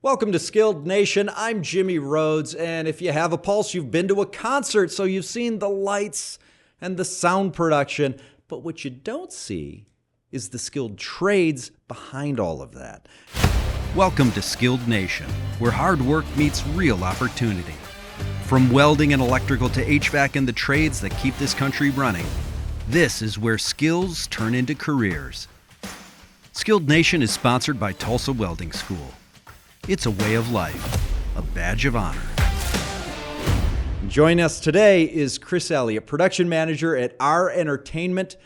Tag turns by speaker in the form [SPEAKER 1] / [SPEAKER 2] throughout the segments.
[SPEAKER 1] Welcome to Skilled Nation. I'm Jimmy Rhodes, and if you have a pulse, you've been to a concert, so you've seen the lights and the sound production. But what you don't see is the skilled trades behind all of that.
[SPEAKER 2] Welcome to Skilled Nation, where hard work meets real opportunity. From welding and electrical to HVAC and the trades that keep this country running, this is where skills turn into careers. Skilled Nation is sponsored by Tulsa Welding School. It's a way of life, a badge of honor.
[SPEAKER 1] Joining us today is Chris Elliott, production manager at R Entertainment.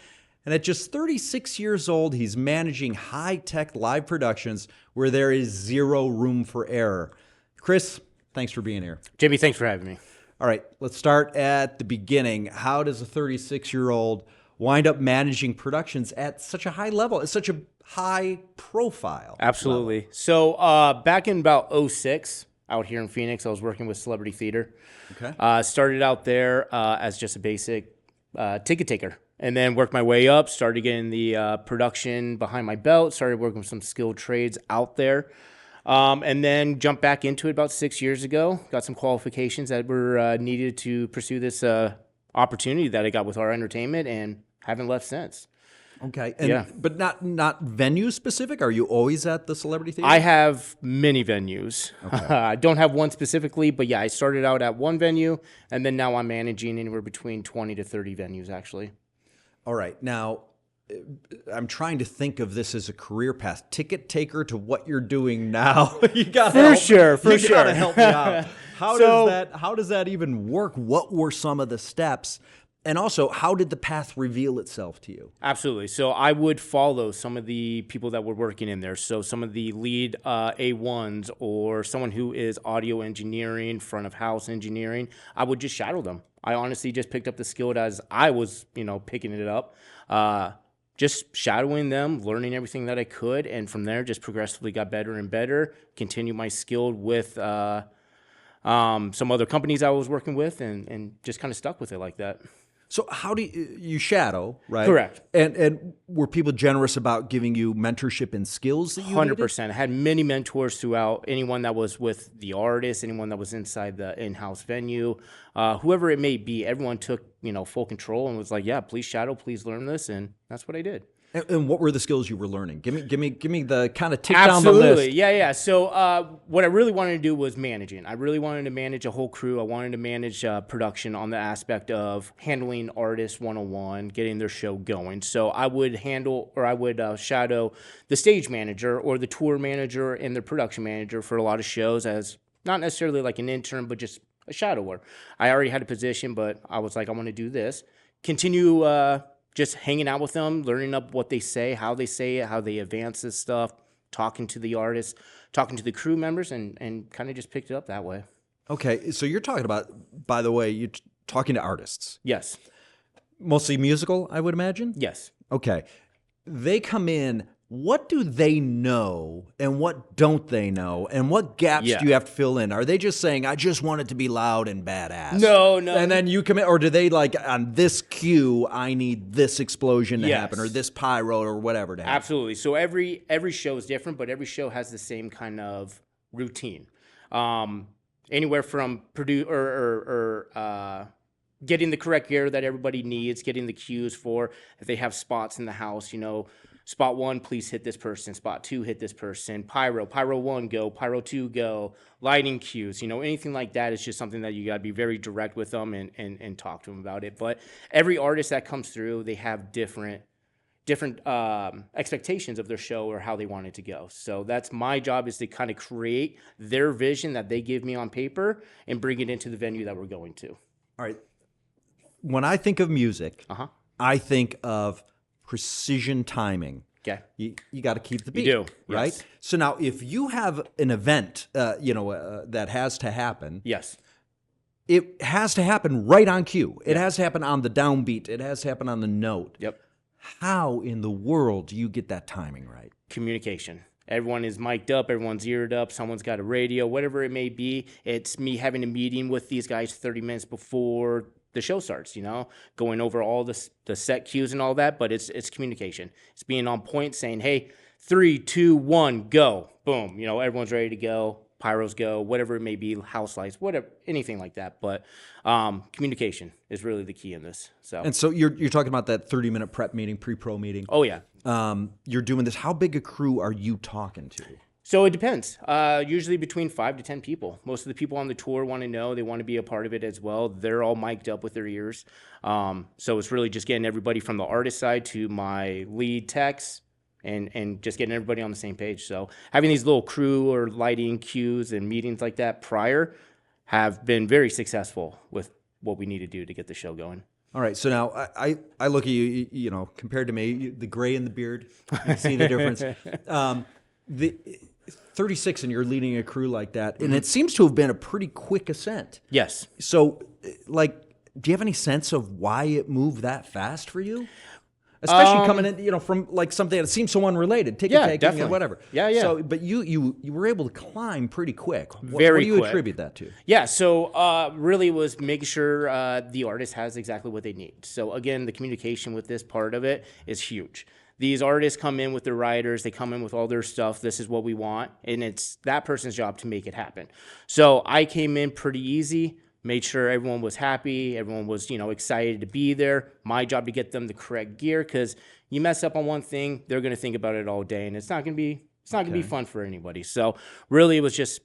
[SPEAKER 1] And at just 36 years old, he's managing high-tech live productions where there is zero room for error. Chris, thanks for being here.
[SPEAKER 3] Jimmy, thanks for having me.
[SPEAKER 1] All right, let's start at the beginning. How does a 36-year-old wind up managing productions at such a high level, at such a high profile?
[SPEAKER 3] Absolutely.
[SPEAKER 1] Level?
[SPEAKER 3] So back in about 06, out here in Phoenix, I was working with Celebrity Theater.
[SPEAKER 1] Okay.
[SPEAKER 3] Started out there as just a basic ticket taker, and then worked my way up, started getting the production behind my belt, started working with some skilled trades out there, and then jumped back into it about 6 years ago, got some qualifications that were needed to pursue this opportunity that I got with our entertainment, and haven't left since.
[SPEAKER 1] Okay. And,
[SPEAKER 3] yeah.
[SPEAKER 1] But not venue specific? Are you always at the Celebrity Theater?
[SPEAKER 3] I have many venues.
[SPEAKER 1] Okay.
[SPEAKER 3] I don't have one specifically, but yeah, I started out at one venue, and then now I'm managing anywhere between 20 to 30 venues, actually.
[SPEAKER 1] All right. Now, I'm trying to think of this as a career path. Ticket taker to what you're doing now. You got
[SPEAKER 3] For sure.
[SPEAKER 1] You gotta help me out. How does that even work? What were some of the steps? And also, how did the path reveal itself to you?
[SPEAKER 3] Absolutely. So I would follow some of the people that were working in there. So some of the lead A1s or someone who is audio engineering, front of house engineering, I would just shadow them. I honestly just picked up the skill as I was, picking it up. Just shadowing them, learning everything that I could, and from there just progressively got better and better, continued my skill with some other companies I was working with, and just kind of stuck with it like that.
[SPEAKER 1] So how do you shadow, right?
[SPEAKER 3] Correct.
[SPEAKER 1] And were people generous about giving you mentorship and skills that you
[SPEAKER 3] 100%. I had many mentors throughout, anyone that was with the artist, anyone that was inside the in-house venue, whoever it may be, everyone took, full control and was like, yeah, please shadow, please learn this. And that's what I did.
[SPEAKER 1] And what were the skills you were learning? Give me the kind of tick
[SPEAKER 3] Absolutely.
[SPEAKER 1] down the list.
[SPEAKER 3] Yeah. So what I really wanted to do was managing. I really wanted to manage a whole crew. I wanted to manage production on the aspect of handling artists 101, getting their show going. So I would shadow the stage manager or the tour manager and the production manager for a lot of shows as not necessarily like an intern, but just a shadower. I already had a position, but I was like, I want to do this. Continue just hanging out with them, learning up what they say it, how they advance this stuff, talking to the artists, talking to the crew members, and kind of just picked it up that way.
[SPEAKER 1] Okay, so you're talking about, by the way, you're talking to artists.
[SPEAKER 3] Yes.
[SPEAKER 1] Mostly musical, I would imagine?
[SPEAKER 3] Yes.
[SPEAKER 1] Okay. They come in, what do they know and what don't they know? And what gaps do you have to fill in? Are they just saying, I just want it to be loud and badass?
[SPEAKER 3] No.
[SPEAKER 1] And then you come in, or do they like, on this cue, I need this explosion to happen, or this pyro or whatever to happen?
[SPEAKER 3] Absolutely. So every show is different, but every show has the same kind of routine. Anywhere from getting the correct gear that everybody needs, getting the cues for if they have spots in the house, spot 1, please hit this person. Spot 2, hit this person. Pyro 1, go. Pyro 2, go. Lighting cues, anything like that is just something that you got to be very direct with them and talk to them about it. But every artist that comes through, they have different expectations of their show or how they want it to go. So that's my job, is to kind of create their vision that they give me on paper and bring it into the venue that we're going to.
[SPEAKER 1] All right. When I think of music, I think of precision timing.
[SPEAKER 3] Okay.
[SPEAKER 1] You got to keep the beat.
[SPEAKER 3] You do,
[SPEAKER 1] right?
[SPEAKER 3] yes.
[SPEAKER 1] So now, if you have an event, that has to happen.
[SPEAKER 3] Yes.
[SPEAKER 1] It has to happen right on cue. It has to happen on the downbeat. It has to happen on the note.
[SPEAKER 3] Yep.
[SPEAKER 1] How in the world do you get that timing right?
[SPEAKER 3] Communication. Everyone is mic'd up, everyone's eared up, someone's got a radio, whatever it may be. It's me having a meeting with these guys 30 minutes before the show starts, going over all the set cues and all that, but it's communication. It's being on point, saying, hey, 3, 2, 1, go. Boom. You know, everyone's ready to go. Pyros go, whatever it may be, house lights, whatever, anything like that. But communication is really the key in this.
[SPEAKER 1] And so you're talking about that 30-minute prep meeting, pre-pro meeting.
[SPEAKER 3] Oh, yeah.
[SPEAKER 1] You're doing this. How big a crew are you talking to?
[SPEAKER 3] So it depends. Usually between 5 to 10 people. Most of the people on the tour want to know. They want to be a part of it as well. They're all mic'd up with their ears. So it's really just getting everybody from the artist side to my lead techs and just getting everybody on the same page. So having these little crew or lighting cues and meetings like that prior have been very successful with what we need to do to get the show going.
[SPEAKER 1] All right, so now I look at you, you know, compared to me, the gray in the beard, you see the difference. The 36 and you're leading a crew like that, and it seems to have been a pretty quick ascent.
[SPEAKER 3] Yes.
[SPEAKER 1] So, like, do you have any sense of why it moved that fast for you? Especially coming in, you know, from like something that seems so unrelated, ticket taking
[SPEAKER 3] definitely.
[SPEAKER 1] and whatever.
[SPEAKER 3] Yeah.
[SPEAKER 1] So, but you were able to climb pretty quick. What
[SPEAKER 3] Very
[SPEAKER 1] do you
[SPEAKER 3] quick.
[SPEAKER 1] attribute that to?
[SPEAKER 3] Yeah, so really was making sure the artist has exactly what they need. So again, the communication with this part of it is huge. These artists come in with their writers, they come in with all their stuff, this is what we want, and it's that person's job to make it happen. So I came in pretty easy, made sure everyone was happy, everyone was, you know, excited to be there. My job to get them the correct gear, because you mess up on one thing, they're going to think about it all day, and it's not going to be fun for anybody. So really, it was just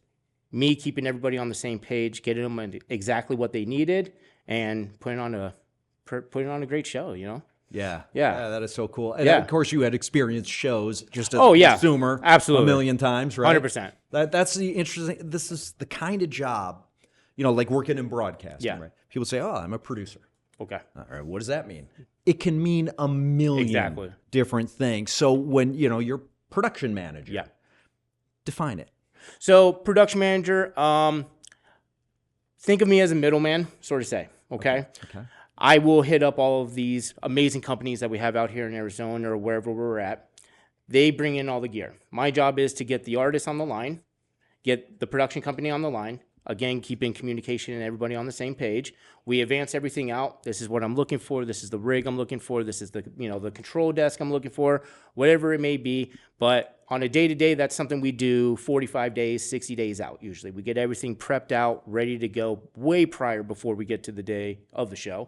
[SPEAKER 3] me keeping everybody on the same page, getting them exactly what they needed, and putting on a great show. You know.
[SPEAKER 1] Yeah, that is so cool. And of course, you had experienced shows just as a consumer,
[SPEAKER 3] absolutely,
[SPEAKER 1] a million times, right?
[SPEAKER 3] 100%.
[SPEAKER 1] That's the interesting. This is the kind of job. You know, like working in broadcasting, right? People say, "Oh, I'm a producer."
[SPEAKER 3] Okay.
[SPEAKER 1] All right, what does that mean? It can mean a million different things. So when, you know, you're production manager, define it.
[SPEAKER 3] So production manager, think of me as a middleman, sort of say, okay? I will hit up all of these amazing companies that we have out here in Arizona or wherever we're at. They bring in all the gear. My job is to get the artist on the line, get the production company on the line, again, keeping communication and everybody on the same page. We advance everything out. This is what I'm looking for. This is the rig I'm looking for. This is the, you know, the control desk I'm looking for, whatever it may be. But on a day-to-day, that's something we do 45 days, 60 days out usually. We get everything prepped out, ready to go way prior before we get to the day of the show.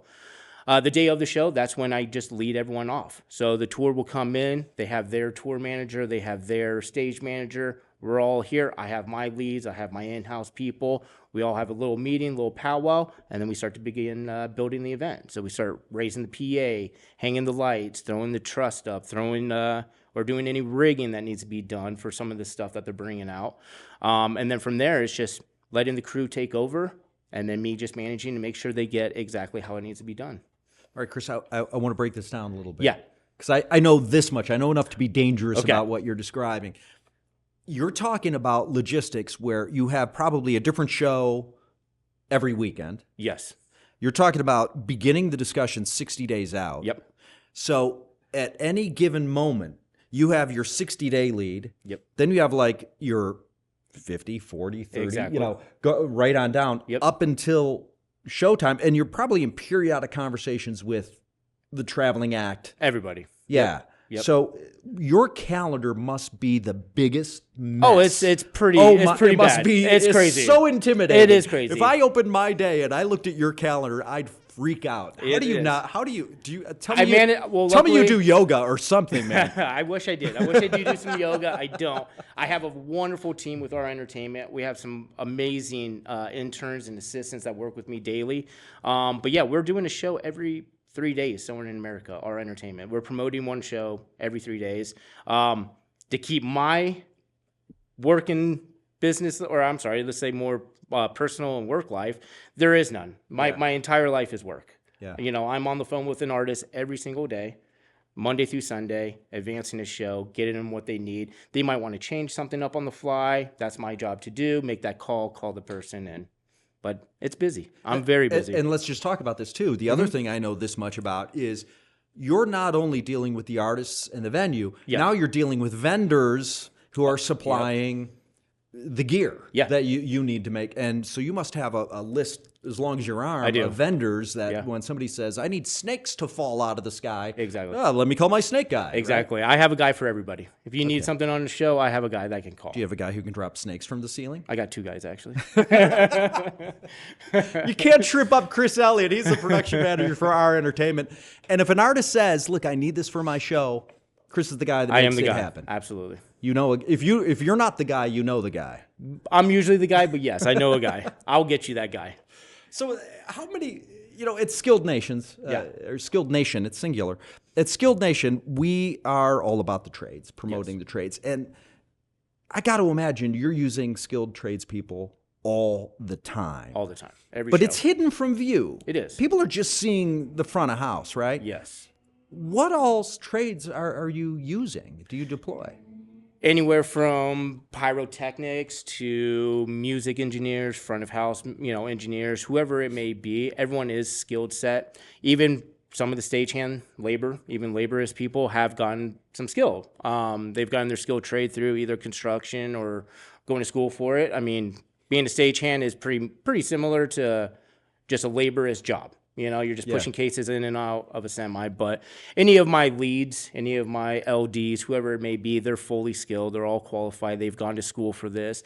[SPEAKER 3] The day of the show, that's when I just lead everyone off. So the tour will come in. They have their tour manager. They have their stage manager. We're all here. I have my leads. I have my in-house people. We all have a little meeting, a little powwow, and then we start to begin building the event. So we start raising the PA, hanging the lights, throwing the truss up, or doing any rigging that needs to be done for some of the stuff that they're bringing out. And then from there, it's just letting the crew take over, and then me just managing to make sure they get exactly how it needs to be done.
[SPEAKER 1] All right, Chris, I want to break this down a little bit.
[SPEAKER 3] Yeah.
[SPEAKER 1] Because I know this much. I know enough to be dangerous about what you're describing. You're talking about logistics where you have probably a different show every weekend.
[SPEAKER 3] Yes.
[SPEAKER 1] You're talking about beginning the discussion 60 days out.
[SPEAKER 3] Yep.
[SPEAKER 1] So at any given moment, you have your 60-day lead.
[SPEAKER 3] Yep.
[SPEAKER 1] Then you have like your 50, 40, 30, you know, go right on down up until showtime. And you're probably in periodic conversations with the traveling act.
[SPEAKER 3] Everybody.
[SPEAKER 1] Yeah. Yep. So your calendar must be the biggest mess.
[SPEAKER 3] Oh, it's pretty. It's pretty bad. It's crazy.
[SPEAKER 1] So intimidating.
[SPEAKER 3] It is crazy.
[SPEAKER 1] If I opened my day and I looked at your calendar, I'd freak out. How do you tell me you do yoga or something, man?
[SPEAKER 3] I wish I did. I wish I did do some yoga. I don't. I have a wonderful team with our entertainment. We have some amazing interns and assistants that work with me daily. But yeah, we're doing a show every 3 days somewhere in America, our entertainment. We're promoting one show every 3 days. To keep my working business, or I'm sorry, let's say more personal and work life, there is none. My entire life is work.
[SPEAKER 1] Yeah.
[SPEAKER 3] You know, I'm on the phone with an artist every single day, Monday through Sunday, advancing a show, getting them what they need. They might want to change something up on the fly. That's my job to do, make that call the person in. But it's busy. I'm very busy.
[SPEAKER 1] And let's just talk about this too. The other thing I know this much about is you're not only dealing with the artists and the venue, now you're dealing with vendors who are supplying the gear
[SPEAKER 3] Yeah.
[SPEAKER 1] that you need to make. And so you must have a list as long as your arm
[SPEAKER 3] I do.
[SPEAKER 1] of vendors that
[SPEAKER 3] Yeah.
[SPEAKER 1] when somebody says, I need snakes to fall out of the sky.
[SPEAKER 3] Exactly.
[SPEAKER 1] Oh, let me call my snake guy. right?
[SPEAKER 3] Exactly. I have a guy for everybody. If you need something on the show, I have a guy that I can call.
[SPEAKER 1] Do you have a guy who can drop snakes from the ceiling?
[SPEAKER 3] I got 2 guys, actually.
[SPEAKER 1] You can't trip up Chris Elliott. He's the production manager for our entertainment. And if an artist says, look, I need this for my show, Chris is the guy that
[SPEAKER 3] I
[SPEAKER 1] makes
[SPEAKER 3] am the
[SPEAKER 1] it
[SPEAKER 3] guy.
[SPEAKER 1] happen.
[SPEAKER 3] Absolutely.
[SPEAKER 1] You know, if you're not the guy, you know the guy.
[SPEAKER 3] I'm usually the guy, but yes, I know a guy. I'll get you that guy.
[SPEAKER 1] So how many, it's Skilled Nations, or Skilled Nation, it's singular. At Skilled Nation, we are all about the trades, promoting the trades. And I got to imagine you're using skilled tradespeople all the time.
[SPEAKER 3] All the time. Every
[SPEAKER 1] But
[SPEAKER 3] show.
[SPEAKER 1] it's hidden from view.
[SPEAKER 3] It is.
[SPEAKER 1] People are just seeing the front of house, right?
[SPEAKER 3] Yes.
[SPEAKER 1] What all trades are you using? Do you deploy?
[SPEAKER 3] Anywhere from pyrotechnics to music engineers, front of house, engineers, whoever it may be. Everyone is skilled set. Even some of the stagehand labor, even laborers people have gotten some skill. They've gotten their skilled trade through either construction or going to school for it. I mean, being a stagehand is pretty similar to just a laborer's job. You're just pushing cases in and out of a semi. But any of my leads, any of my LDs, whoever it may be, they're fully skilled. They're all qualified. They've gone to school for this.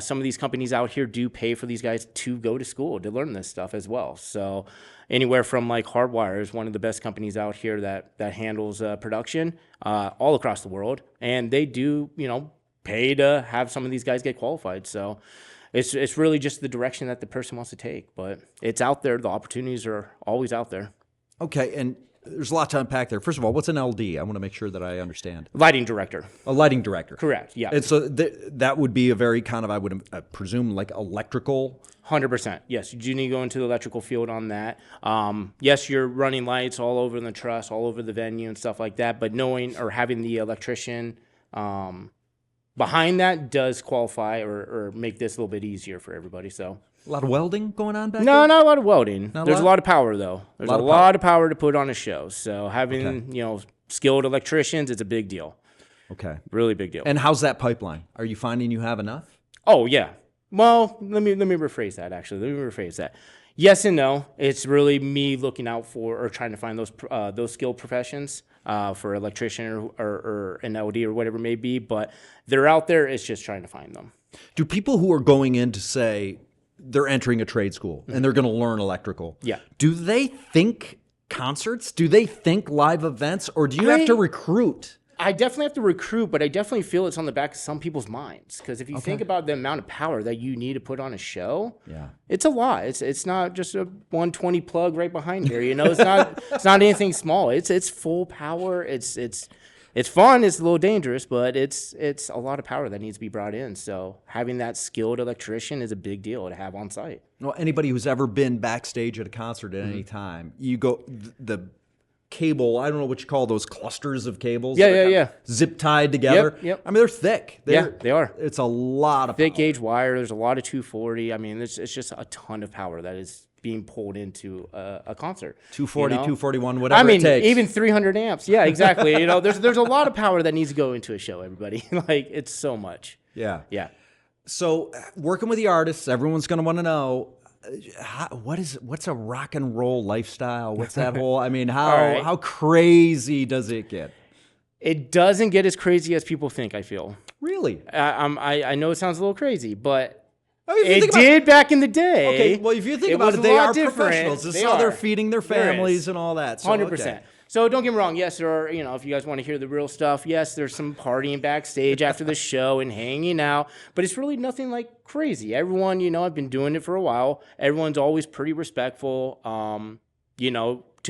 [SPEAKER 3] Some of these companies out here do pay for these guys to go to school to learn this stuff as well. So anywhere from like Hardwire is one of the best companies out here that handles production all across the world. And they do, pay to have some of these guys get qualified. So it's really just the direction that the person wants to take, but it's out there. The opportunities are always out there.
[SPEAKER 1] Okay, and there's a lot to unpack there. First of all, what's an LD? I want to make sure that I understand.
[SPEAKER 3] Lighting director.
[SPEAKER 1] A lighting director.
[SPEAKER 3] Correct, yeah.
[SPEAKER 1] And so that would be a very kind of, I would presume, like electrical.
[SPEAKER 3] 100%. Yes, you do need to go into the electrical field on that. Yes, you're running lights all over the truss, all over the venue and stuff like that, but knowing or having the electrician behind that does qualify or make this a little bit easier for everybody. So
[SPEAKER 1] A lot of welding going on back there?
[SPEAKER 3] no, not a lot of welding.
[SPEAKER 1] Not a
[SPEAKER 3] There's a
[SPEAKER 1] lot?
[SPEAKER 3] lot of power though. There's a lot of power to put on a show. So having skilled electricians, it's a big deal.
[SPEAKER 1] Okay.
[SPEAKER 3] Really big deal.
[SPEAKER 1] And how's that pipeline? Are you finding you have enough?
[SPEAKER 3] Oh yeah. Well, let me rephrase that. Actually, let me rephrase that. Yes and no. It's really me looking out for or trying to find those skilled professions for electrician or an LD or whatever it may be. But they're out there. It's just trying to find them.
[SPEAKER 1] Do people who are going in to say they're entering a trade school and they're going to learn electrical,
[SPEAKER 3] Yeah.
[SPEAKER 1] do they think concerts? Do they think live events? Or do you have to recruit?
[SPEAKER 3] I definitely have to recruit, but I definitely feel it's on the back of some people's minds. Because if you think about the amount of power that you need to put on a show, it's a lot. It's not just a 120 plug right behind here. It's not anything small. It's full power. It's fun. It's a little dangerous, but it's a lot of power that needs to be brought in. So having that skilled electrician is a big deal to have on site.
[SPEAKER 1] Well, anybody who's ever been backstage at a concert at any time, you go the cable, I don't know what you call those clusters of cables.
[SPEAKER 3] Yeah.
[SPEAKER 1] Zip tied together.
[SPEAKER 3] Yep.
[SPEAKER 1] I mean, they're thick.
[SPEAKER 3] They are.
[SPEAKER 1] It's a lot of
[SPEAKER 3] Thick
[SPEAKER 1] power.
[SPEAKER 3] gauge wire. There's a lot of 240. I mean, it's just a ton of power that is being pulled into a concert.
[SPEAKER 1] 240,
[SPEAKER 3] you know?
[SPEAKER 1] 241, whatever
[SPEAKER 3] I mean,
[SPEAKER 1] it takes.
[SPEAKER 3] even 300 amps. Yeah, exactly. There's a lot of power that needs to go into a show, everybody. Like, it's so much.
[SPEAKER 1] Yeah.
[SPEAKER 3] Yeah.
[SPEAKER 1] So working with the artists, everyone's going to want to know, what's a rock and roll lifestyle? What's that whole, I mean, how crazy does it get?
[SPEAKER 3] It doesn't get as crazy as people think, I feel.
[SPEAKER 1] Really?
[SPEAKER 3] I know it sounds a little crazy, but
[SPEAKER 1] I mean,
[SPEAKER 3] it did back in the day.
[SPEAKER 1] Okay, well, if you think about
[SPEAKER 3] was
[SPEAKER 1] it,
[SPEAKER 3] a
[SPEAKER 1] they
[SPEAKER 3] lot
[SPEAKER 1] are
[SPEAKER 3] different.
[SPEAKER 1] professionals. This
[SPEAKER 3] They
[SPEAKER 1] is how they're
[SPEAKER 3] are.
[SPEAKER 1] feeding their
[SPEAKER 3] There
[SPEAKER 1] families
[SPEAKER 3] is.
[SPEAKER 1] and all that. So,
[SPEAKER 3] 100%.
[SPEAKER 1] okay.
[SPEAKER 3] So don't get me wrong. Yes, there are, if you guys want to hear the real stuff, yes, there's some partying backstage after the show and hanging out, but it's really nothing like crazy. Everyone, I've been doing it for a while. Everyone's always pretty respectful, to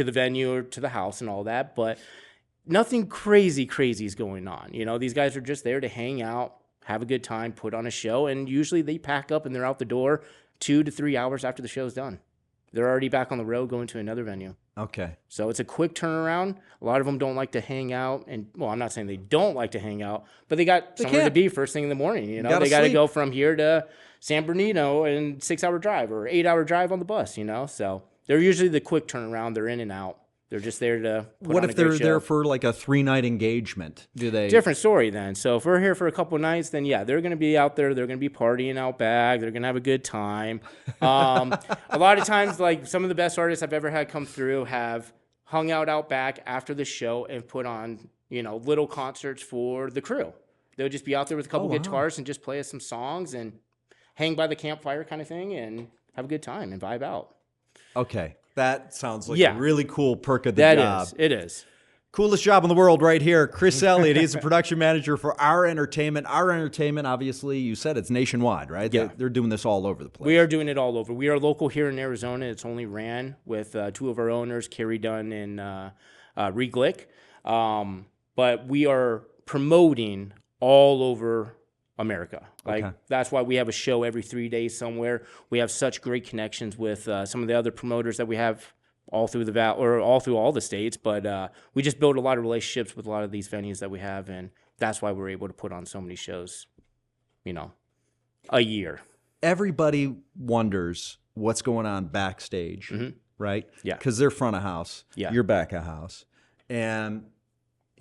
[SPEAKER 3] the venue or to the house and all that, but nothing crazy is going on. These guys are just there to hang out, have a good time, put on a show, and usually they pack up and they're out the door 2 to 3 hours after the show's done. They're already back on the road going to another venue.
[SPEAKER 1] Okay.
[SPEAKER 3] So it's a quick turnaround. A lot of them don't like to hang out. And, well, I'm not saying they don't like to hang out, but they got somewhere to be first thing in the morning. They got to go from here to San Bernardino in 6-hour drive or 8-hour drive on the bus, So they're usually the quick turnaround. They're in and out. They're just there to put
[SPEAKER 1] What
[SPEAKER 3] on
[SPEAKER 1] if
[SPEAKER 3] a great
[SPEAKER 1] they're
[SPEAKER 3] show.
[SPEAKER 1] there for like a 3-night engagement? Do they?
[SPEAKER 3] Different story then. So if we're here for a couple of nights, then yeah, they're going to be out there. They're going to be partying out back. They're going to have a good time. A lot of times, like some of the best artists I've ever had come through have hung out back after the show and put on, little concerts for the crew. They'll just be out there with a couple guitars and just play us some songs and hang by the campfire kind of thing and have a good time and vibe out.
[SPEAKER 1] Okay. That sounds like a really cool perk of the job.
[SPEAKER 3] It is.
[SPEAKER 1] Coolest job in the world right here. Chris Elliott, he's the production manager for Our Entertainment. Our Entertainment, obviously, you said it's nationwide, right?
[SPEAKER 3] Yeah.
[SPEAKER 1] They're doing this all over the place.
[SPEAKER 3] We are doing it all over. We are local here in Arizona. It's only ran with two of our owners, Carrie Dunn and Reed Glick. But we are promoting all over America. That's why we have a show every 3 days somewhere. We have such great connections with some of the other promoters that we have all through the or all through all the states. But we just build a lot of relationships with a lot of these venues that we have, and that's why we're able to put on so many shows, a year.
[SPEAKER 1] Everybody wonders what's going on backstage, right?
[SPEAKER 3] Yeah.
[SPEAKER 1] Because they're front of house.
[SPEAKER 3] Yeah.
[SPEAKER 1] You're back of house. And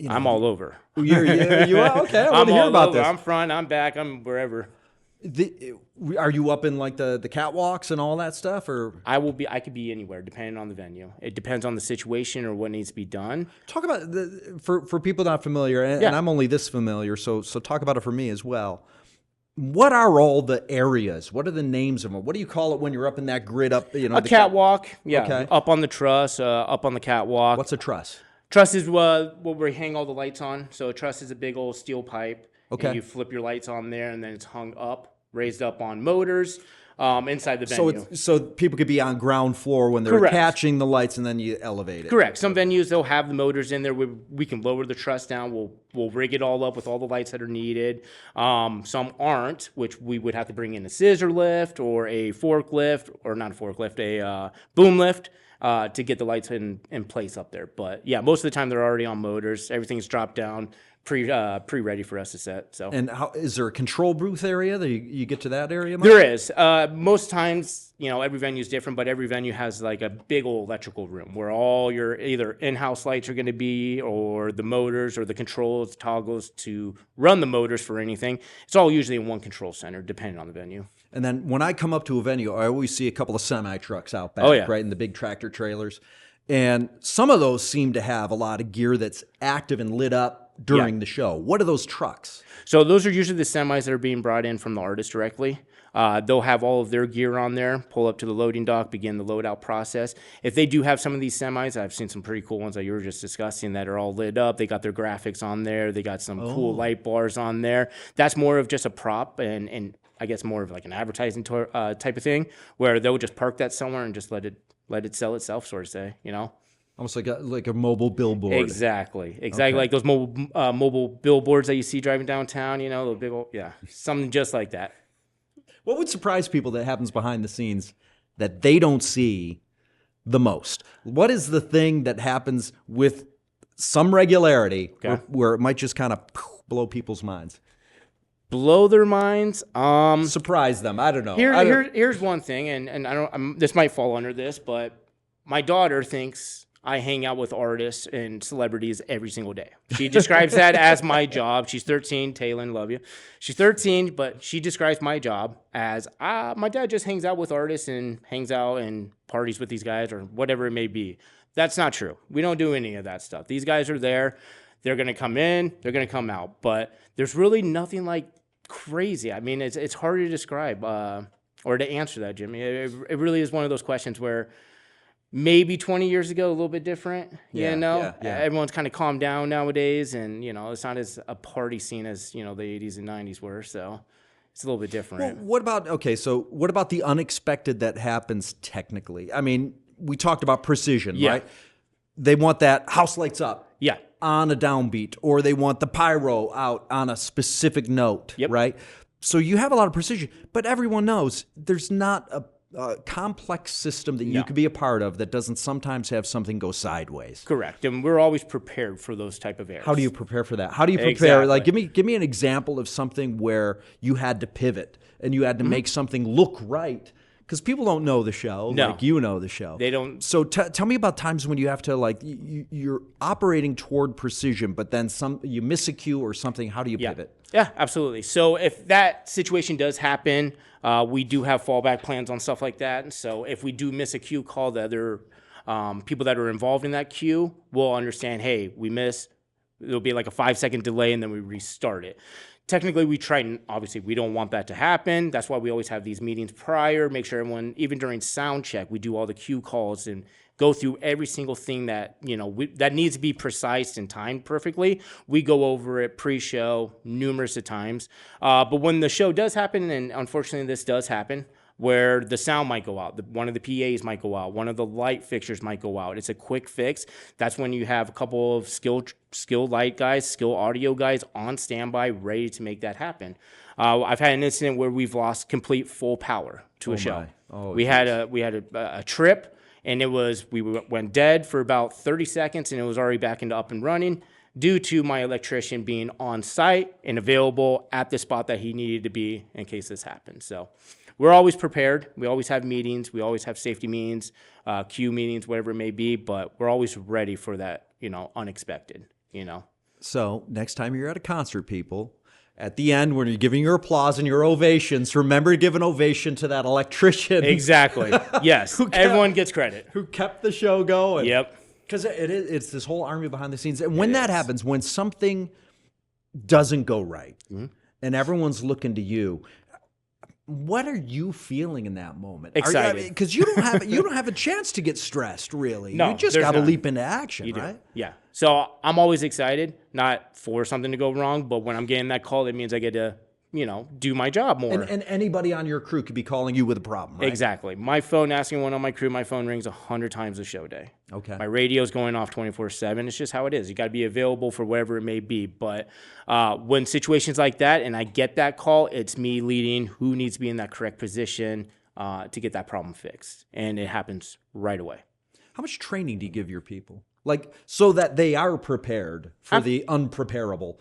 [SPEAKER 3] I'm all over.
[SPEAKER 1] You are? Okay, I want to hear about this.
[SPEAKER 3] I'm front, I'm back, I'm wherever.
[SPEAKER 1] Are you up in like the catwalks and all that stuff, or
[SPEAKER 3] I could be anywhere depending on the venue. It depends on the situation or what needs to be done.
[SPEAKER 1] talk about for people not familiar, and I'm only this familiar, so talk about it for me as well. What are all the areas? What are the names of them? What do you call it when you're up in that grid up?
[SPEAKER 3] A catwalk,
[SPEAKER 1] Okay.
[SPEAKER 3] Up on the truss, up on the catwalk.
[SPEAKER 1] What's a truss?
[SPEAKER 3] Truss is what we hang all the lights on. So a truss is a big old steel pipe.
[SPEAKER 1] Okay.
[SPEAKER 3] And you flip your lights on there, and then it's hung up, raised up on motors inside the venue.
[SPEAKER 1] So people could be on ground floor when they're
[SPEAKER 3] Correct.
[SPEAKER 1] catching the lights, and then you elevate it.
[SPEAKER 3] Correct. Some venues, they'll have the motors in there. We can lower the truss down. We'll rig it all up with all the lights that are needed. Some aren't, which we would have to bring in a scissor lift or a forklift, or not a forklift, a boom lift. To get the lights in place up there. But yeah, most of the time they're already on motors. Everything's dropped down, pre-ready for us to set. So.
[SPEAKER 1] And is there a control booth area that you get to that area, Mike?
[SPEAKER 3] There is. Most times, every venue is different, but every venue has like a big old electrical room where all your either in-house lights are going to be, or the motors or the controls, toggles to run the motors for anything. It's all usually in one control center, depending on the venue.
[SPEAKER 1] And then when I come up to a venue, I always see a couple of semi-trucks out back, right, in the big tractor trailers. And some of those seem to have a lot of gear that's active and lit up during the show. What are those trucks?
[SPEAKER 3] So those are usually the semis that are being brought in from the artist directly. They'll have all of their gear on there, pull up to the loading dock, begin the load out process. If they do have some of these semis, I've seen some pretty cool ones that you were just discussing that are all lit up. They got their graphics on there. They got some cool light bars on there. That's more of just a prop and I guess more of like an advertising type of thing, where they'll just park that somewhere and just let it sell itself, sort of say,
[SPEAKER 1] Almost like a mobile billboard.
[SPEAKER 3] Exactly. Like those mobile billboards that you see driving downtown, those big old, something just like that.
[SPEAKER 1] What would surprise people that happens behind the scenes that they don't see the most? What is the thing that happens with some regularity where it might just kind of blow people's minds?
[SPEAKER 3] Blow their minds.
[SPEAKER 1] Surprise them. I don't know.
[SPEAKER 3] Here's one thing, and I don't. this might fall under this, but my daughter thinks I hang out with artists and celebrities every single day. She describes that as my job. She's 13. Taylor, love you. She's 13, but she describes my job as my dad just hangs out with artists and hangs out and parties with these guys or whatever it may be. That's not true. We don't do any of that stuff. These guys are there. They're going to come in. They're going to come out. But there's really nothing like crazy. I mean, it's hard to describe or to answer that, Jimmy. It really is one of those questions where maybe 20 years ago, a little bit different, everyone's kind of calmed down nowadays, and, it's not as a party scene as, the 80s and 90s were, so it's a little bit different.
[SPEAKER 1] Well, what about the unexpected that happens technically? I mean, we talked about precision, right? They want that house lights up.
[SPEAKER 3] Yeah.
[SPEAKER 1] On a downbeat, or they want the pyro out on a specific note, right? So you have a lot of precision, but everyone knows there's not a complex system that you could be a part of that doesn't sometimes have something go sideways.
[SPEAKER 3] Correct, and we're always prepared for those type of errors.
[SPEAKER 1] How do you prepare for that? How do you prepare? Like, give me an example of something where you had to pivot and you had to make something look right because people don't know the show
[SPEAKER 3] No.
[SPEAKER 1] like you know the show.
[SPEAKER 3] They don't.
[SPEAKER 1] So tell me about times when you have to like you're operating toward precision, but then you miss a cue or something. How do you pivot?
[SPEAKER 3] Yeah, absolutely. So if that situation does happen, we do have fallback plans on stuff like that. And so if we do miss a cue call, the other people that are involved in that queue will understand, hey, we missed. There'll be like a 5-second delay, and then we restart it. Technically, we try, and obviously we don't want that to happen. That's why we always have these meetings prior, make sure everyone, even during sound check, we do all the cue calls and go through every single thing that, that needs to be precise and timed perfectly. We go over it pre-show numerous of times. But when the show does happen, and unfortunately this does happen, where the sound might go out, one of the PAs might go out, one of the light fixtures might go out. It's a quick fix. That's when you have a couple of skill light guys, skill audio guys on standby, ready to make that happen. I've had an incident where we've lost complete full power to a show. We had a trip, and we went dead for about 30 seconds, and it was already back into up and running due to my electrician being on site and available at the spot that he needed to be in case this happened. So we're always prepared. We always have meetings. We always have safety meetings, queue meetings, whatever it may be, but we're always ready for that, unexpected,
[SPEAKER 1] So next time you're at a concert, people, at the end when you're giving your applause and your ovations, remember to give an ovation to that electrician.
[SPEAKER 3] Exactly. Yes. Everyone gets credit.
[SPEAKER 1] Who kept the show going.
[SPEAKER 3] Yep.
[SPEAKER 1] Because it's this whole army behind the scenes. And when that happens, when something doesn't go right and everyone's looking to you, what are you feeling in that moment?
[SPEAKER 3] Excited.
[SPEAKER 1] Because you don't have a chance to get stressed, really.
[SPEAKER 3] No,
[SPEAKER 1] you just got to leap into action, right?
[SPEAKER 3] Yeah. So I'm always excited, not for something to go wrong, but when I'm getting that call, it means I get to, do my job more.
[SPEAKER 1] And anybody on your crew could be calling you with a problem, right?
[SPEAKER 3] Exactly. My phone, asking one on my crew, my phone rings 100 times a show day.
[SPEAKER 1] Okay.
[SPEAKER 3] My radio's going off 24/7. It's just how it is. You got to be available for whatever it may be. But when situations like that, and I get that call, it's me leading who needs to be in that correct position to get that problem fixed. And it happens right away.
[SPEAKER 1] How much training do you give your people? Like, so that they are prepared for the unpreparable?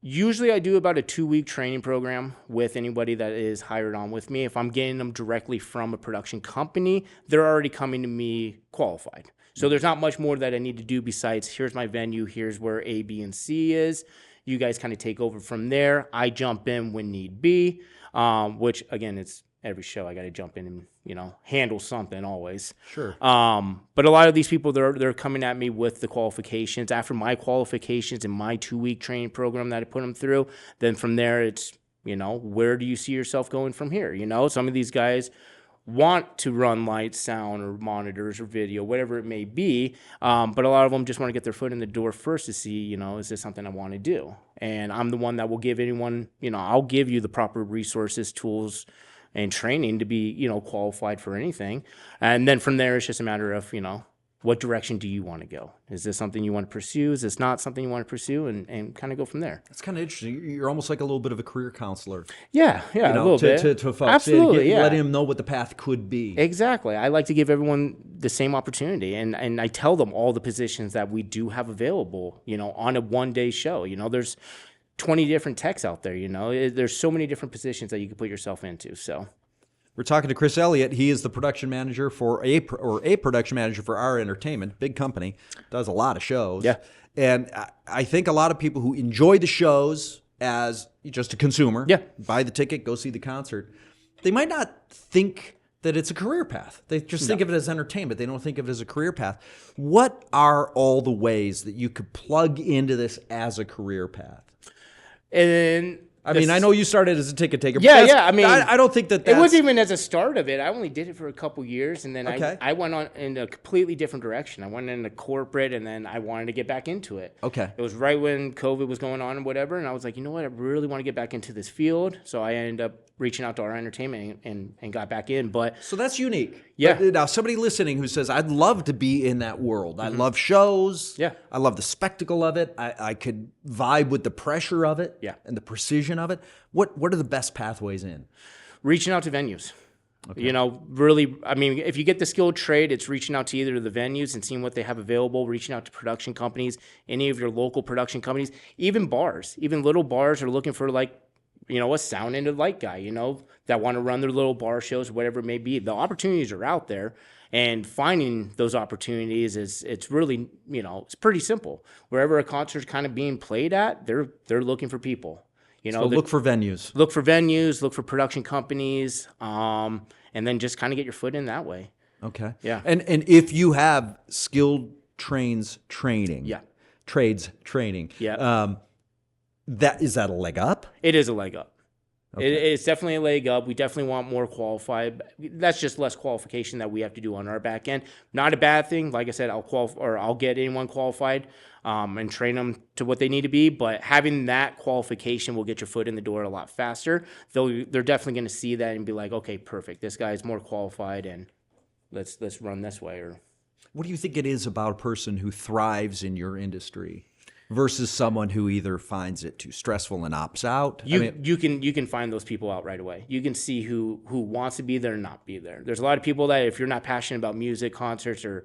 [SPEAKER 3] Usually I do about a 2-week training program with anybody that is hired on with me. If I'm getting them directly from a production company, they're already coming to me qualified. So there's not much more that I need to do besides here's my venue, here's where A, B, and C is. You guys kind of take over from there. I jump in when need be, which again, it's every show I got to jump in and, handle something always.
[SPEAKER 1] Sure.
[SPEAKER 3] But a lot of these people, they're coming at me with the qualifications. After my qualifications and my 2-week training program that I put them through, then from there it's, where do you see yourself going from here? Some of these guys want to run lights, sound, or monitors, or video, whatever it may be. But a lot of them just want to get their foot in the door first to see, is this something I want to do? And I'm the one that will give anyone, I'll give you the proper resources, tools, and training to be, qualified for anything. And then from there, it's just a matter of, what direction do you want to go? Is this something you want to pursue? Is this not something you want to pursue? And kind of go from there.
[SPEAKER 1] That's kind of interesting. You're almost like a little bit of a career counselor.
[SPEAKER 3] Yeah, a little bit.
[SPEAKER 1] To folks.
[SPEAKER 3] Absolutely,
[SPEAKER 1] letting them know what the path could be.
[SPEAKER 3] Exactly. I like to give everyone the same opportunity. And I tell them all the positions that we do have available, on a one-day show. There's 20 different techs out there, There's so many different positions that you can put yourself into, so.
[SPEAKER 1] We're talking to Chris Elliott. He is the production manager for a production manager for Our Entertainment, big company, does a lot of shows.
[SPEAKER 3] Yeah.
[SPEAKER 1] And I think a lot of people who enjoy the shows as just a consumer, buy the ticket, go see the concert, they might not think that it's a career path. They just think of it as entertainment. They don't think of it as a career path. What are all the ways that you could plug into this as a career path?
[SPEAKER 3] And
[SPEAKER 1] I know you started as a ticket taker.
[SPEAKER 3] Yeah.
[SPEAKER 1] I don't think that that's...
[SPEAKER 3] It wasn't even as a start of it. I only did it for a couple years, and then I went on in a completely different direction. I went into corporate, and then I wanted to get back into it.
[SPEAKER 1] Okay.
[SPEAKER 3] It was right when COVID was going on and whatever, and I was like, you know what? I really want to get back into this field. So I ended up reaching out to Our Entertainment and got back in. So
[SPEAKER 1] that's unique.
[SPEAKER 3] Yeah.
[SPEAKER 1] But now, somebody listening who says, I'd love to be in that world. I love shows.
[SPEAKER 3] Yeah.
[SPEAKER 1] I love the spectacle of it. I could vibe with the pressure of it.
[SPEAKER 3] Yeah.
[SPEAKER 1] And the precision of it. What are the best pathways in?
[SPEAKER 3] Reaching out to venues. Okay. Really, if you get the skilled trade, it's reaching out to either of the venues and seeing what they have available, reaching out to production companies, any of your local production companies, even bars. Even little bars are looking for a sound and a light guy, that want to run their little bar shows, whatever it may be. The opportunities are out there, and finding those opportunities it's really, it's pretty simple. Wherever a concert's kind of being played at, they're looking for people.
[SPEAKER 1] So look for venues.
[SPEAKER 3] Look for venues, look for production companies, and then just kind of get your foot in that way.
[SPEAKER 1] Okay.
[SPEAKER 3] Yeah.
[SPEAKER 1] And if you have skilled trades training.
[SPEAKER 3] Yeah.
[SPEAKER 1] Is that a leg up?
[SPEAKER 3] It is a leg up.
[SPEAKER 1] Okay.
[SPEAKER 3] It's definitely a leg up. We definitely want more qualified. That's just less qualification that we have to do on our back end. Not a bad thing. Like I said, I'll get anyone qualified and train them to what they need to be. But having that qualification will get your foot in the door a lot faster. They're definitely going to see that and be like, okay, perfect. This guy's more qualified, and let's run this way. Or
[SPEAKER 1] what do you think it is about a person who thrives in your industry versus someone who either finds it too stressful and opts out?
[SPEAKER 3] You can find those people out right away. You can see who wants to be there and not be there. There's a lot of people that if you're not passionate about music, concerts, or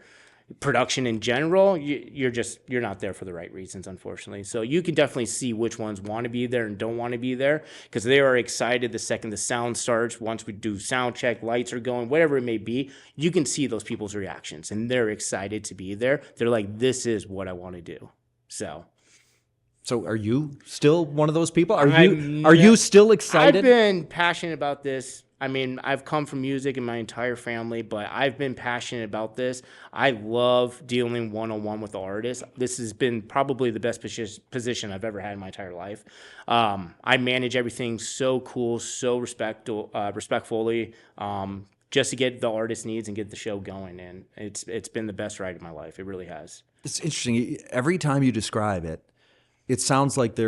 [SPEAKER 3] production in general, you're not there for the right reasons, unfortunately. So you can definitely see which ones want to be there and don't want to be there, because they are excited the second the sound starts. Once we do sound check, lights are going, whatever it may be, you can see those people's reactions, and they're excited to be there. They're like, this is what I want to do. So
[SPEAKER 1] are you still one of those people? Are you still excited?
[SPEAKER 3] I've been passionate about this. I mean, I've come from music in my entire family, but I've been passionate about this. I love dealing one-on-one with the artists. This has been probably the best position I've ever had in my entire life. I manage everything so cool, so respectfully, just to get the artist needs and get the show going. And it's been the best ride of my life. It really has.
[SPEAKER 1] It's interesting. Every time you describe it, it sounds like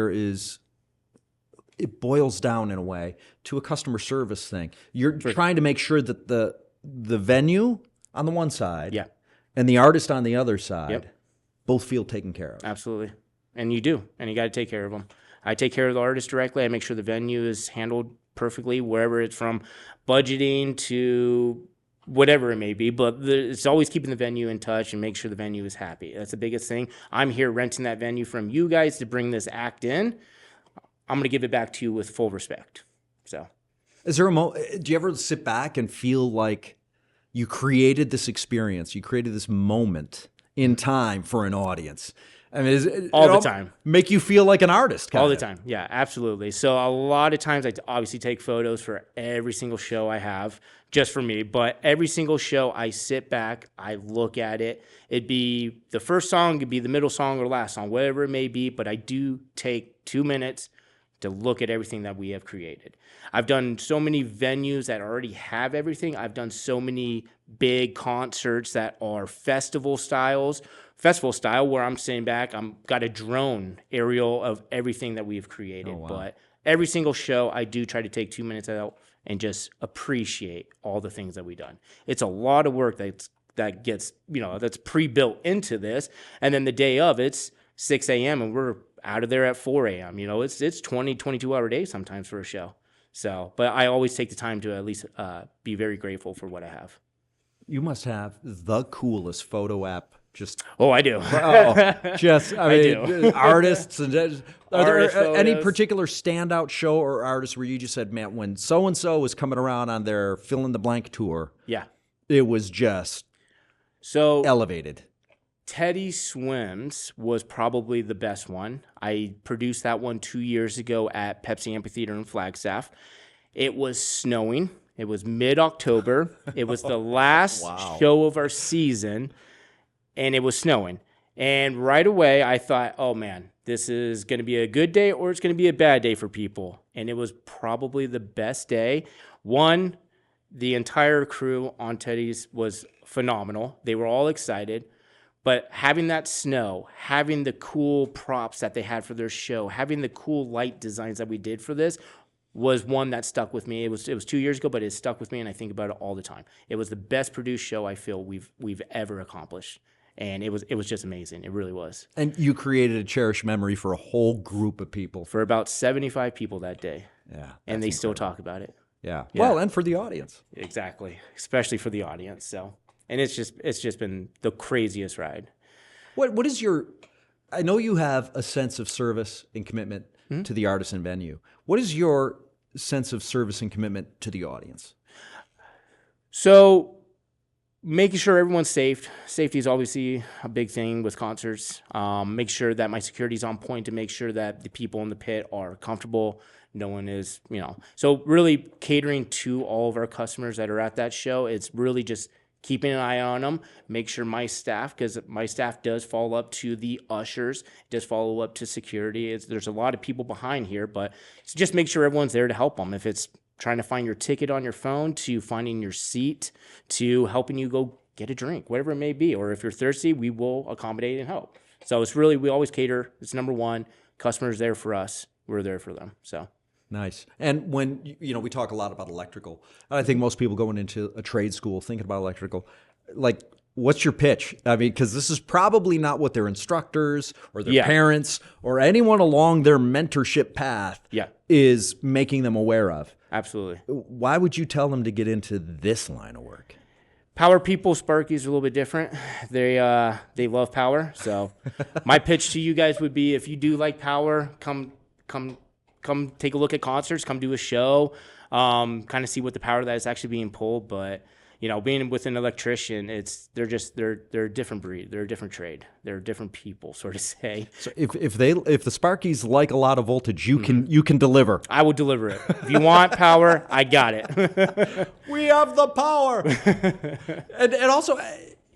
[SPEAKER 1] it boils down in a way to a customer service thing. You're trying to make sure that the venue on the one side and the artist on the other side both feel taken care of.
[SPEAKER 3] Absolutely. And you do. And you got to take care of them. I take care of the artist directly. I make sure the venue is handled perfectly, wherever it's from budgeting to whatever it may be, but it's always keeping the venue in touch and make sure the venue is happy. That's the biggest thing. I'm here renting that venue from you guys to bring this act in. I'm going to give it back to you with full respect. So,
[SPEAKER 1] is there do you ever sit back and feel like you created this experience, you created this moment in time for an audience? I mean,
[SPEAKER 3] all the time.
[SPEAKER 1] Make you feel like an artist?
[SPEAKER 3] All the time. Yeah, absolutely. So a lot of times I obviously take photos for every single show I have, just for me. But every single show I sit back, I look at it. It'd be the first song, it'd be the middle song or last song, whatever it may be. But I do take 2 minutes to look at everything that we have created. I've done so many venues that already have everything. I've done so many big concerts that are festival style, where I'm sitting back, got a drone aerial of everything that we've created.
[SPEAKER 1] Oh, wow.
[SPEAKER 3] But every single show, I do try to take 2 minutes out and just appreciate all the things that we've done. It's a lot of work that gets, that's pre-built into this. And then the day of, it's 6 a.m. and we're out of there at 4 a.m. It's 20, 22-hour days sometimes for a show. So, but I always take the time to at least be very grateful for what I have.
[SPEAKER 1] You must have the coolest photo app.
[SPEAKER 3] I do.
[SPEAKER 1] Artists and are there
[SPEAKER 3] photos.
[SPEAKER 1] Any particular standout show or artist where you just said, man, when so and so was coming around on their fill in the blank tour, it was just elevated.
[SPEAKER 3] Teddy Swims was probably the best one. I produced that one 2 years ago at Pepsi Amphitheater in Flagstaff. It was snowing. It was mid-October. It was the last show of our season, and it was snowing. And right away, I thought, oh, man, this is going to be a good day or it's going to be a bad day for people. And it was probably the best day. One, the entire crew on Teddy's was phenomenal. They were all excited. But having that snow, having the cool props that they had for their show, having the cool light designs that we did for this was one that stuck with me. It was 2 years ago, but it stuck with me, and I think about it all the time. It was the best produced show I feel we've ever accomplished, and it was just amazing. It really was.
[SPEAKER 1] And you created a cherished memory for a whole group of people.
[SPEAKER 3] For about 75 people that day.
[SPEAKER 1] Yeah,
[SPEAKER 3] and they still talk about it.
[SPEAKER 1] Yeah. Well, and for the audience.
[SPEAKER 3] Exactly, especially for the audience. So. And it's just been the craziest ride.
[SPEAKER 1] What is your? I know you have a sense of service and commitment to the artist and venue. What is your sense of service and commitment to the audience?
[SPEAKER 3] So making sure everyone's safe. Safety is obviously a big thing with concerts. Make sure that my security is on point to make sure that the people in the pit are comfortable. No one is, so really catering to all of our customers that are at that show. It's really just keeping an eye on them, make sure my staff, because my staff does follow up to the ushers, does follow up to security. There's a lot of people behind here, but just make sure everyone's there to help them. If it's trying to find your ticket on your phone, to finding your seat, to helping you go get a drink, whatever it may be. Or if you're thirsty, we will accommodate and help. So it's really, we always cater. It's number one. Customers there for us. We're there for them. So.
[SPEAKER 1] Nice. And when, we talk a lot about electrical. I think most people going into a trade school thinking about electrical, like, what's your pitch? I mean, because this is probably not what their instructors or their parents or anyone along their mentorship path is making them aware of.
[SPEAKER 3] Absolutely.
[SPEAKER 1] Why would you tell them to get into this line of work?
[SPEAKER 3] Power people, Sparky's are a little bit different. They love power. So my pitch to you guys would be, if you do like power, come take a look at concerts, come do a show, kind of see what the power that is actually being pulled. But, being with an electrician, they're a different breed. They're a different trade. They're different people, sort of say.
[SPEAKER 1] So if the Sparkies like a lot of voltage, you can deliver.
[SPEAKER 3] I will deliver it. If you want power, I got it.
[SPEAKER 1] We have the power. and also,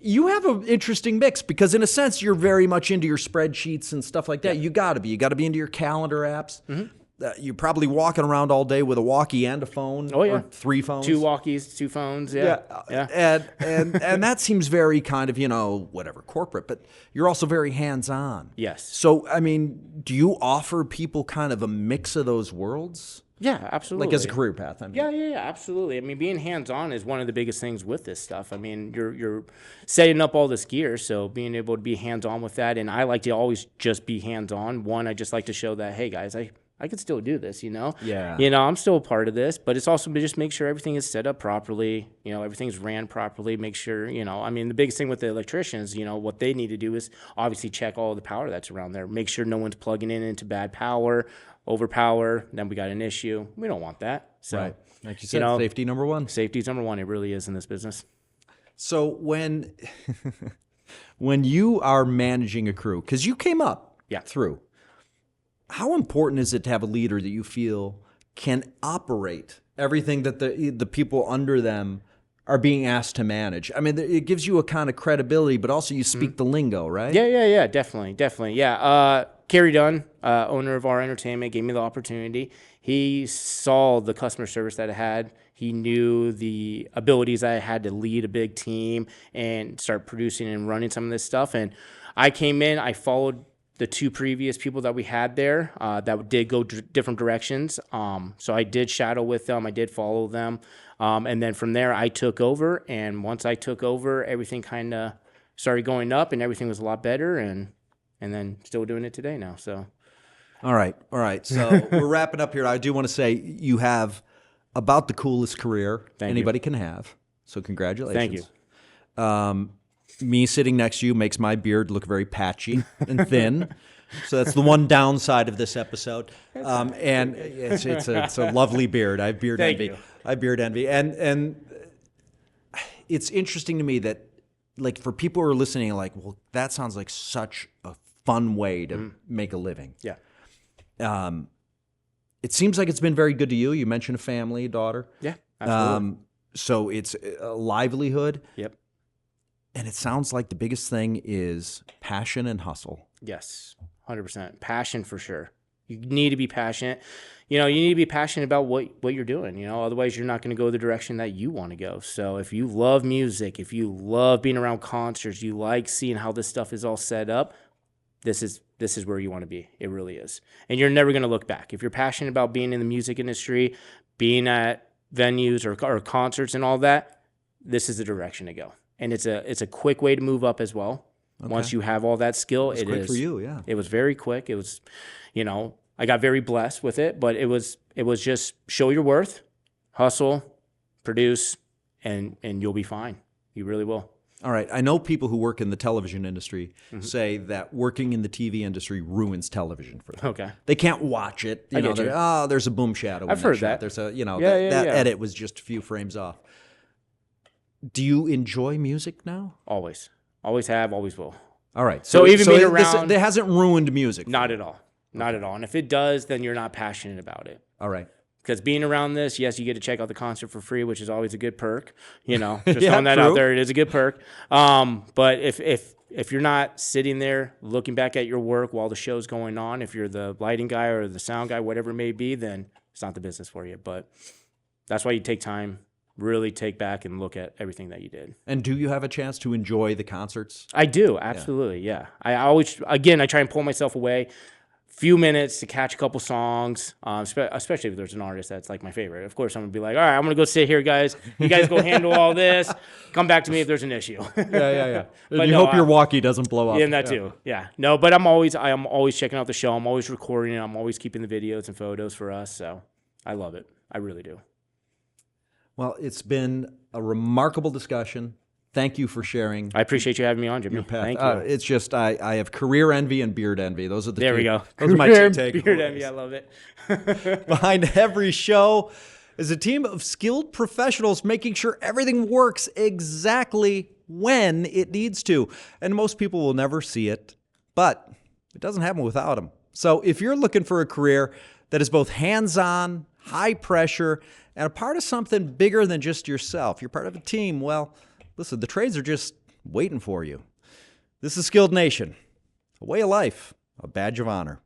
[SPEAKER 1] you have an interesting mix because, in a sense, you're very much into your spreadsheets and stuff like that. You got to be. You got to be into your calendar apps. Mm-hmm. You're probably walking around all day with a walkie and a phone. Oh yeah, or 3 phones,
[SPEAKER 3] 2 walkies, 2 phones. Yeah.
[SPEAKER 1] And that seems very kind of whatever corporate, but you're also very hands on.
[SPEAKER 3] Yes.
[SPEAKER 1] So I mean, do you offer people kind of a mix of those worlds?
[SPEAKER 3] Yeah, absolutely.
[SPEAKER 1] Like as a career path, I mean.
[SPEAKER 3] Yeah, absolutely. I mean, being hands-on is one of the biggest things with this stuff. I mean, you're setting up all this gear, so being able to be hands-on with that, and I like to always just be hands-on. One, I just like to show that, hey guys, I can still do this,
[SPEAKER 1] Yeah.
[SPEAKER 3] I'm still a part of this, but it's also to just make sure everything is set up properly, everything's ran properly, make sure, I mean, the biggest thing with the electricians, what they need to do is obviously check all the power that's around there, make sure no one's plugging into bad power, overpower, then we got an issue. We don't want that. So,
[SPEAKER 1] right. Like you said, safety number one.
[SPEAKER 3] Safety's number one. It really is in this business.
[SPEAKER 1] So when you are managing a crew, because you came up through, how important is it to have a leader that you feel can operate everything that the people under them are being asked to manage? I mean, it gives you a kind of credibility, but also you speak the lingo, right?
[SPEAKER 3] Yeah, definitely. Yeah, Kerry Dunn, owner of our entertainment, gave me the opportunity. He saw the customer service that I had. He knew the abilities I had to lead a big team and start producing and running some of this stuff. And I came in, I followed the 2 previous people that we had there that did go different directions. So I did shadow with them. I did follow them. And then from there, I took over. And once I took over, everything kind of started going up and everything was a lot better. And then still doing it today now. So.
[SPEAKER 1] All right. So we're wrapping up here. I do want to say you have about the coolest career anybody can have. So congratulations.
[SPEAKER 3] Thank you.
[SPEAKER 1] Me sitting next to you makes my beard look very patchy and thin. So that's the one downside of this episode. And it's a lovely beard. I have beard envy. And it's interesting to me that, like, for people who are listening, like, well, that sounds like such a fun way to make a living.
[SPEAKER 3] Yeah.
[SPEAKER 1] It seems like it's been very good to you. You mentioned a family, a daughter.
[SPEAKER 3] Yeah, absolutely.
[SPEAKER 1] So it's a livelihood.
[SPEAKER 3] Yep.
[SPEAKER 1] And it sounds like the biggest thing is passion and hustle.
[SPEAKER 3] Yes, 100%. Passion for sure. You need to be passionate. You need to be passionate about what you're doing. Otherwise you're not going to go the direction that you want to go. So if you love music, if you love being around concerts, you like seeing how this stuff is all set up, this is where you want to be. It really is. And you're never going to look back. If you're passionate about being in the music industry, being at venues or concerts and all that, this is the direction to go. And it's a quick way to move up as well. Okay. Once you have all that skill,
[SPEAKER 1] it quick for you, yeah.
[SPEAKER 3] It was very quick. It was, I got very blessed with it, but it was just show your worth, hustle, produce, and you'll be fine. You really will.
[SPEAKER 1] All right. I know people who work in the television industry say that working in the TV industry ruins television for them.
[SPEAKER 3] Okay.
[SPEAKER 1] They can't watch it. You know,
[SPEAKER 3] get you.
[SPEAKER 1] oh, there's a boom shadow.
[SPEAKER 3] I've heard
[SPEAKER 1] shot.
[SPEAKER 3] that.
[SPEAKER 1] There's a, you know,
[SPEAKER 3] Yeah,
[SPEAKER 1] that
[SPEAKER 3] yeah.
[SPEAKER 1] edit was just a few frames off. Do you enjoy music now?
[SPEAKER 3] Always. Always have, always will.
[SPEAKER 1] All right.
[SPEAKER 3] So even being around-
[SPEAKER 1] it hasn't ruined music.
[SPEAKER 3] Not at all. Not at all. And if it does, then you're not passionate about it.
[SPEAKER 1] All right.
[SPEAKER 3] Because being around this, yes, you get to check out the concert for free, which is always a good perk. You know, just
[SPEAKER 1] Yeah,
[SPEAKER 3] throwing that
[SPEAKER 1] true.
[SPEAKER 3] out there, it is a good perk. But if you're not sitting there looking back at your work while the show's going on, if you're the lighting guy or the sound guy, whatever it may be, then it's not the business for you. But that's why you take time, really take back and look at everything that you did.
[SPEAKER 1] And do you have a chance to enjoy the concerts?
[SPEAKER 3] I do, absolutely, yeah. I always, again, I try and pull myself away. Few minutes to catch a couple songs, especially if there's an artist that's like my favorite. Of course, I'm gonna be like, all right, I'm gonna go sit here, guys. You guys go handle all this. Come back to me if there's an issue.
[SPEAKER 1] Yeah.
[SPEAKER 3] But
[SPEAKER 1] you
[SPEAKER 3] no,
[SPEAKER 1] hope your walkie doesn't blow up.
[SPEAKER 3] Yeah, and that too. Yeah. No, but I am always checking out the show. I'm always recording it. I'm always keeping the videos and photos for us. So I love it. I really do.
[SPEAKER 1] Well, it's been a remarkable discussion. Thank you for sharing.
[SPEAKER 3] I appreciate you having me on, Jimmy.
[SPEAKER 1] Your path.
[SPEAKER 3] Thank you.
[SPEAKER 1] It's just I have career envy and beard envy. Those are the
[SPEAKER 3] There
[SPEAKER 1] two.
[SPEAKER 3] we go.
[SPEAKER 1] Those are my two takeaways.
[SPEAKER 3] Beard envy. I love it.
[SPEAKER 1] Behind every show is a team of skilled professionals making sure everything works exactly when it needs to. And most people will never see it, but it doesn't happen without them. So if you're looking for a career that is both hands-on, high pressure, and a part of something bigger than just yourself, you're part of a team, well, listen, the trades are just waiting for you. This is Skilled Nation, a way of life, a badge of honor.